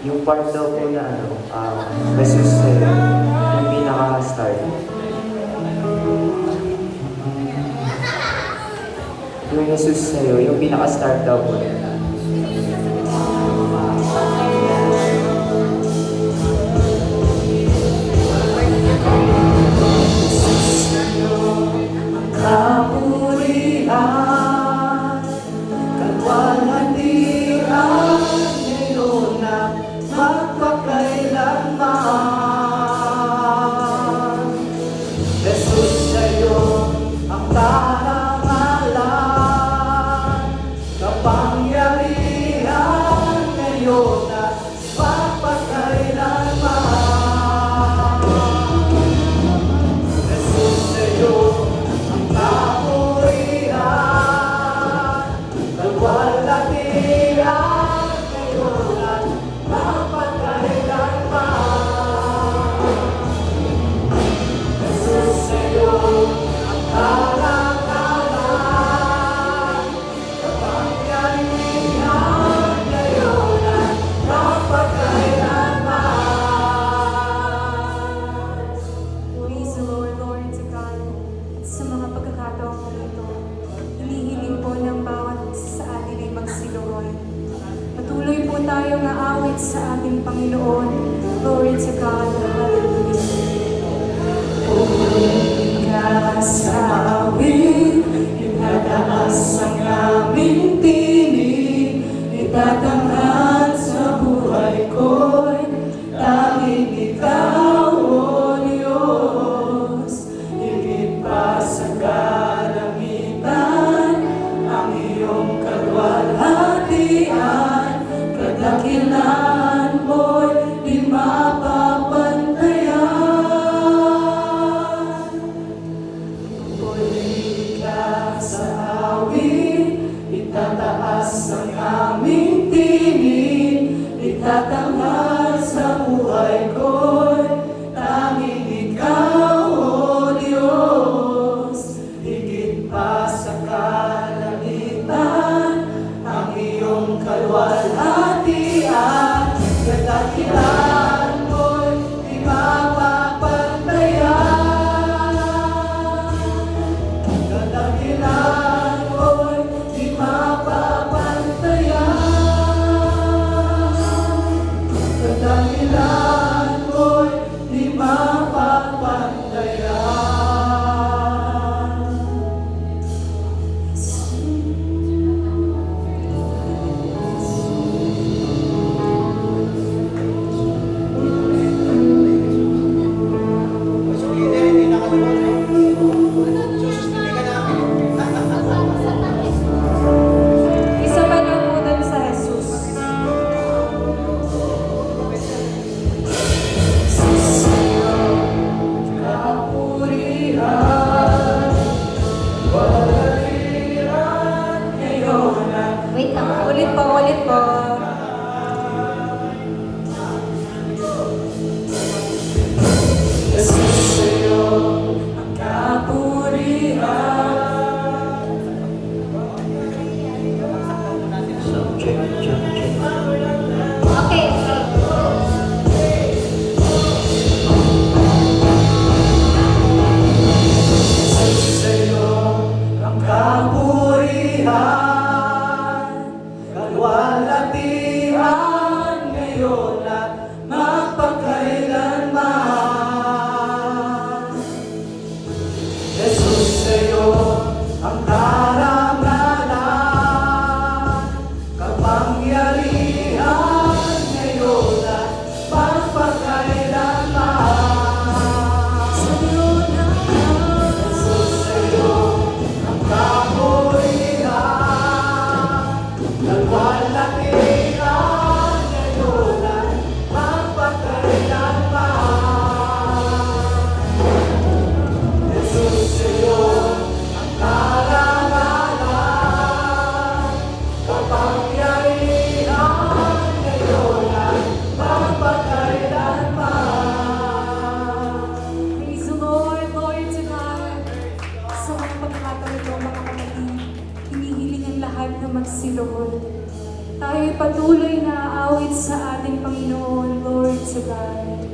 Yung part daw po na Jesus sa'yo, yung pinaka-start. Yung Jesus sa'yo, yung pinaka-start daw po. Kapurihan, kalwalhatian, ngayon at magpakailanman. Jesus sa'yo ang karangalan, kapangyarihan, ngayon at magpakailanman. Jesus sa'yo ang kapurihan, kalwalhatian, ngayon at magpakailanman. Jesus sa'yo ang karangalan, kapangyarihan, ngayon at magpakailanman. Praise the Lord, glory to God. At sa mga pagkakataong po ito, hinihiling po ng bawat isa sa atin ay magsiluhoy. Patuloy po tayong aawit sa ating Panginoon. Glory to God. Hallelujah. Pumuli ka sa awit, itataas ang aming tinig, itatanghal sa buhay ko'y tanging ikaw, O Diyos. Higit pa sa kalamitan, ang iyong kalwalhatian, kadakilan mo'y di mapapantayan. Pumuli ka sa awit, itataas ang aming tinig, itatanghal sa buhay ko'y tanging ikaw, O Diyos. Higit pa sa kalamitan, ang iyong kalwalhatian, kadakilan mo'y di mapapantayan. Kadakilan mo'y di mapapantayan. Kadakilan mo'y di mapapantayan. Isa pa lang po dun sa Jesus. Kapurihan, walhatian, ngayon at Wait lang. Ulit po, ulit po. Jesus sa'yo ang kapurihan. Check, check, check. Okay. Jesus sa'yo ang kapurihan, kalwalhatian, na magsiluhod. Tayo'y patuloy na aawit sa ating Panginoon, Lord to God.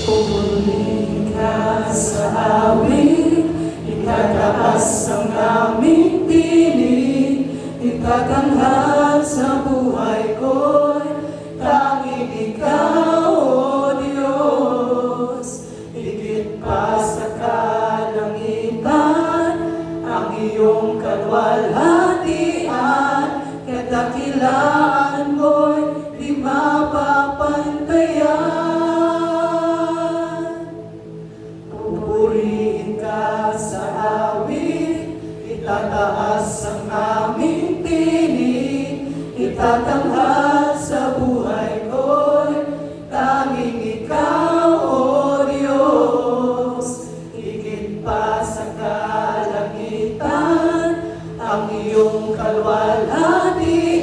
Pupurihin ka sa awit, itataas ang aming tinig, itatanghal sa buhay ko'y tanging ikaw, O Diyos. Higit pa sa kalangitan, ang iyong kalwalhatian, kadakilaan mo'y di mapapantayan. Pupurihin ka sa awit, itataas ang aming tinig, itatanghal sa buhay ko'y tanging ikaw, O Diyos. Higit pa sa kalangitan, ang iyong kalwalhatian,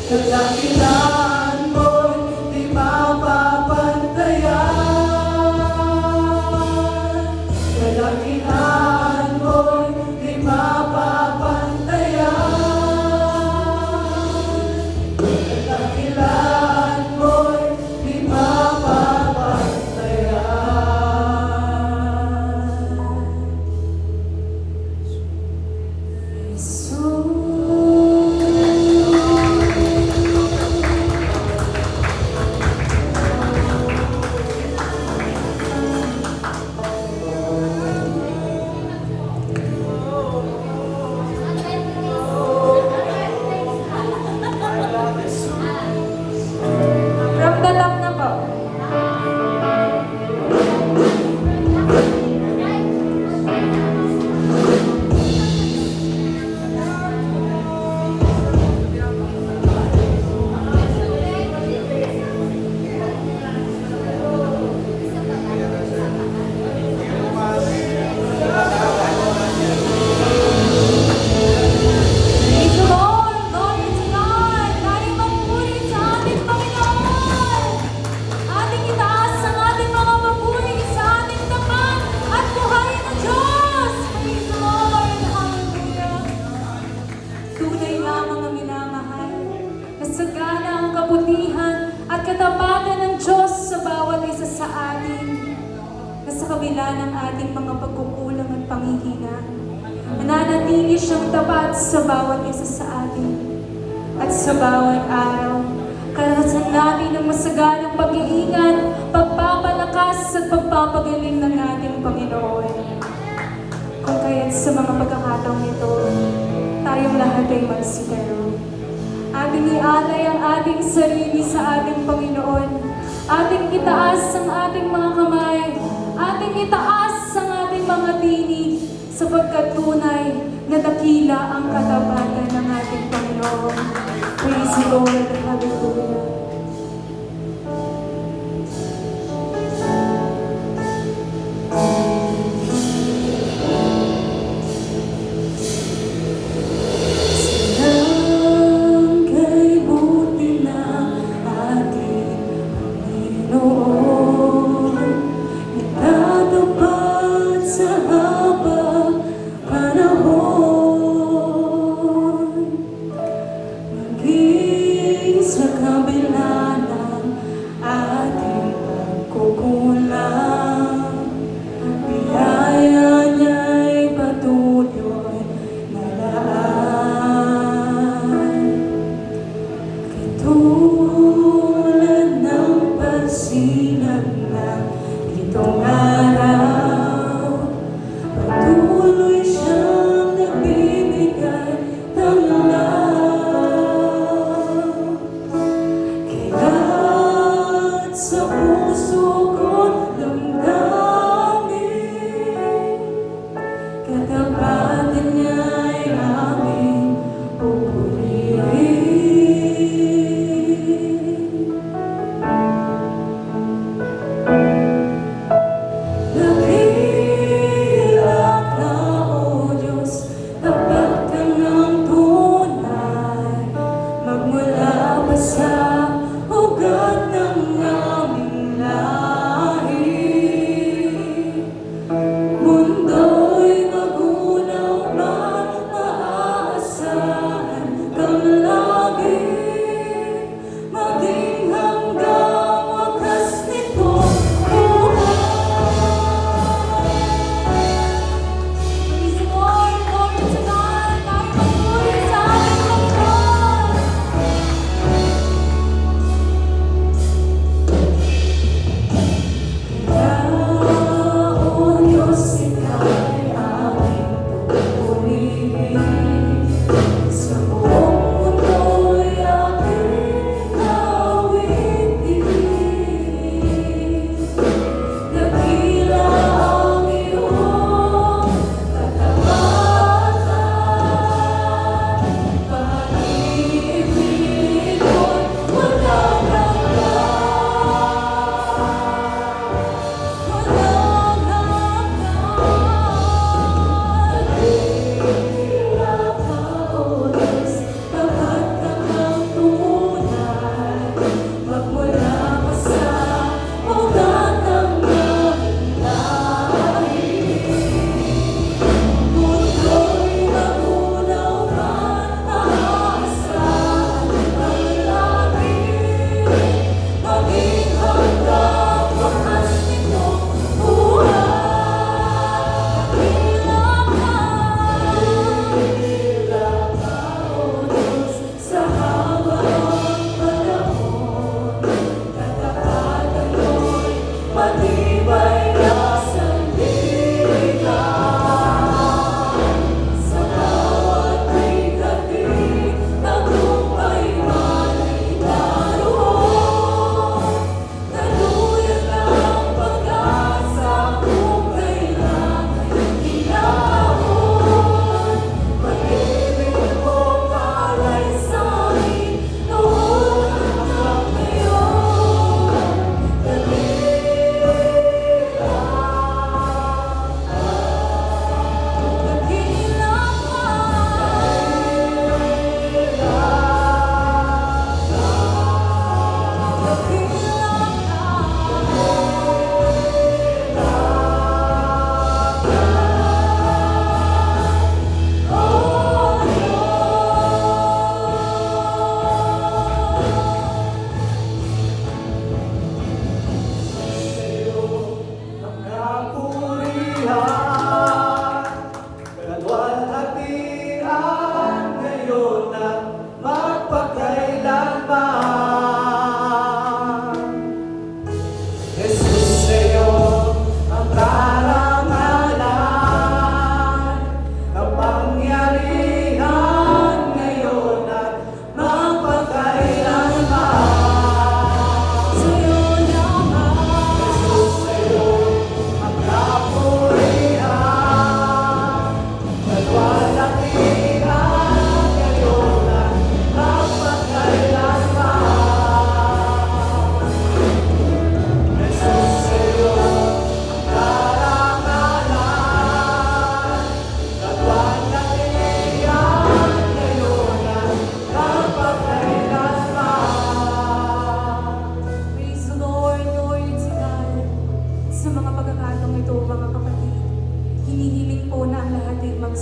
kadakilaan mo'y di mapapantayan. Kadakilaan mo'y di mapapantayan. Kadakilaan mo'y di mapapantayan. Jesus. From the top na po. Praise the Lord! Glory to God! Tayo magpuri sa ating Panginoon! Ating itaas ang ating mga papuri sa ating tapat at buhay na Diyos! Praise the Lord! Hallelujah! Tunay lamang ang minamahal, nasagana ang kabutihan at katapatan ng Diyos sa bawat isa sa atin, na sa kabila ng ating mga pagkukulang at panghihina, nananatili siyang tapat sa bawat isa sa atin. At sa bawat araw, karanasan natin ang masaganang pag-iingat, pagpapalakas at pagpapagaling ng ating Panginoon. Kung kaya't sa mga pagkakataong ito, tayong lahat ay magsikaro. Ating ialay ang ating sarili sa ating Panginoon. Ating itaas ang ating mga kamay. Ating itaas ang ating mga tinig, sapagkat tunay na dakila ang katapatan ng ating Panginoon. Praise the Lord. Hallelujah. Silang kay buti ng ating Panginoon, itatupad sa habang panahon. Maging sa kabila ng ating pagkukulang, biyaya niya'y patuloy na laan. Katulad ng pagsinag ng itong araw, patuloy siyang nagbibigay ng love. Kaya't sa puso ko't damdamin, katapatan niya'y aming pupurihin. Dakila ka, O Diyos, tapat ka ng tunay, magmula pa sa ugat ng aming lahi. Mundo'y magunaw pa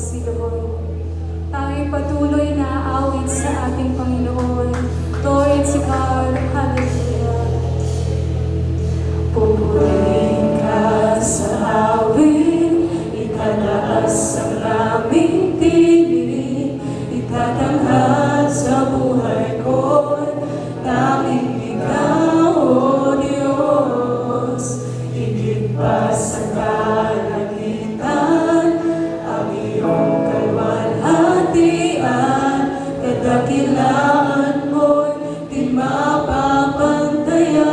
magsiluhoy. Tayo'y patuloy na aawit sa ating Panginoon. Towards God, hallelujah. Pupurihin ka sa awit, itataas ang aming tinig, itatanghal sa buhay ko, tanging ikaw, O Diyos. Higit pa sa kalangitan, ang iyong kalwalhatian, kadakilaan mo'y di mapapantayan.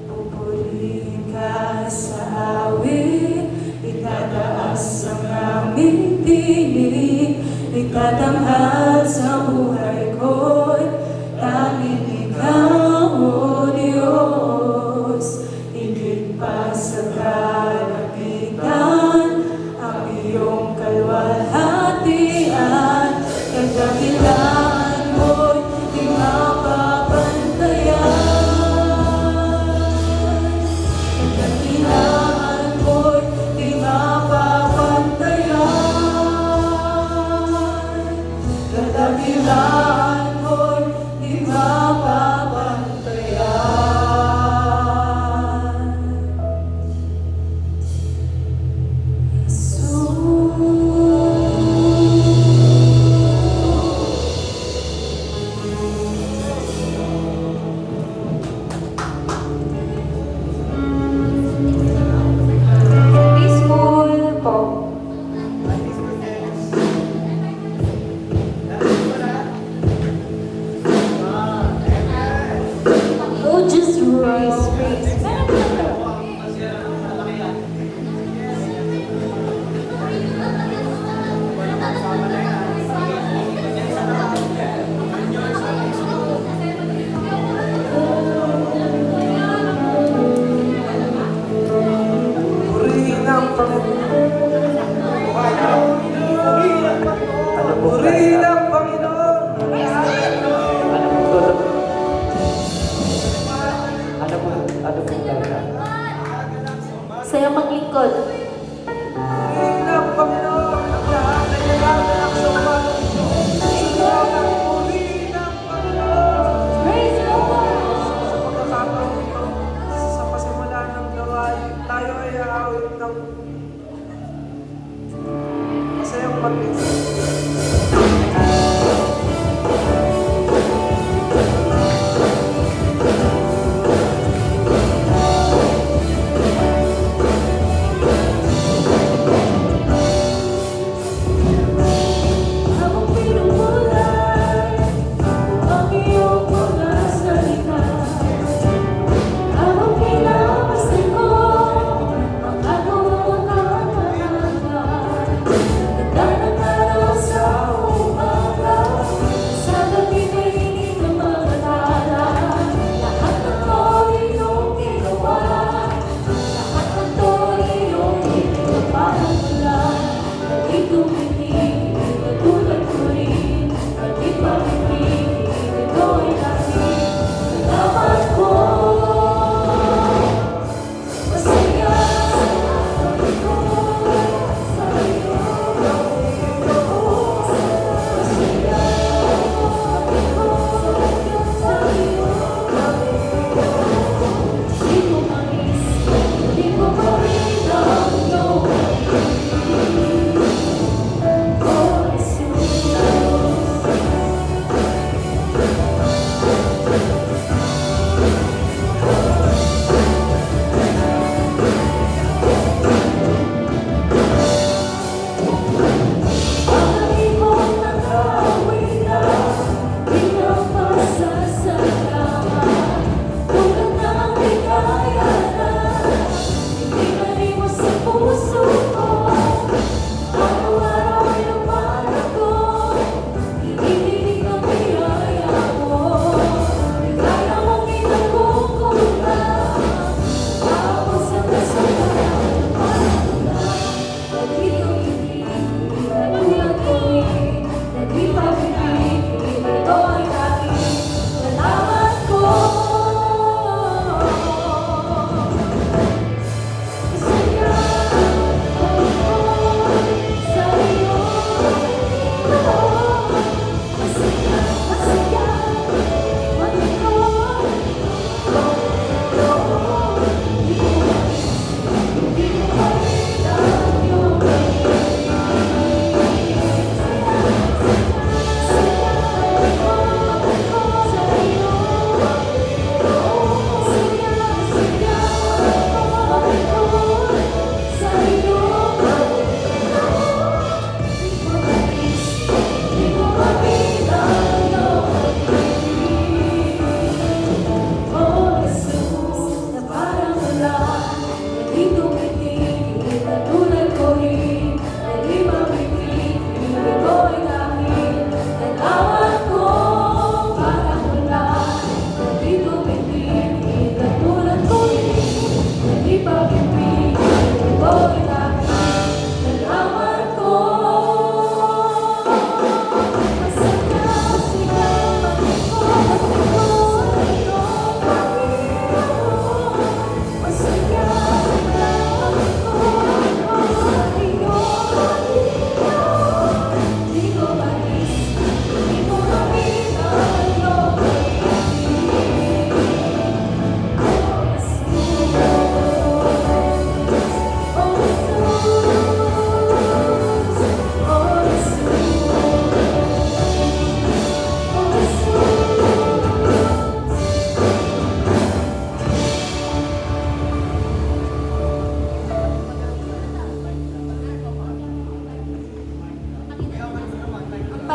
Pupurihin ka sa awit, itataas ang aming tinig, itatanghal sa buhay ko'y tanging ikaw, O Diyos. Higit pa sa kalangitan, ang iyong kalwalhatian, kadakilaan mo'y di mapapantayan. Kadakilaan mo'y di mapapantayan. Kadakilaan mo'y di mapapantayan. Peaceful po. Oh, just praise, praise. Purihin ang Panginoon. Ano po Purihin ang Panginoon! Ano po talaga? Sa'yo maglingkod. Purihin ang Panginoon! Ang lahat ay nagaganak sa umalang ito. Sumalang purihin ang Panginoon! Praise the Lord! Sa pagkakataon ito, sa pasimula ng gawain, tayo ay aawit ng masayang paglingkod. Habang pinupulay ang iyong mga salita, habang pinapasay ko ang aking mga katapangan, ganda ng araw sa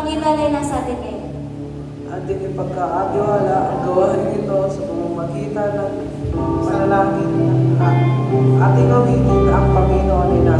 Panginoon ay nasa atin ngayon. Ating ipagkaatiwala ang gawain ito sa pamamagitan ng panalangin at ating awitin ang Panginoon ay nasa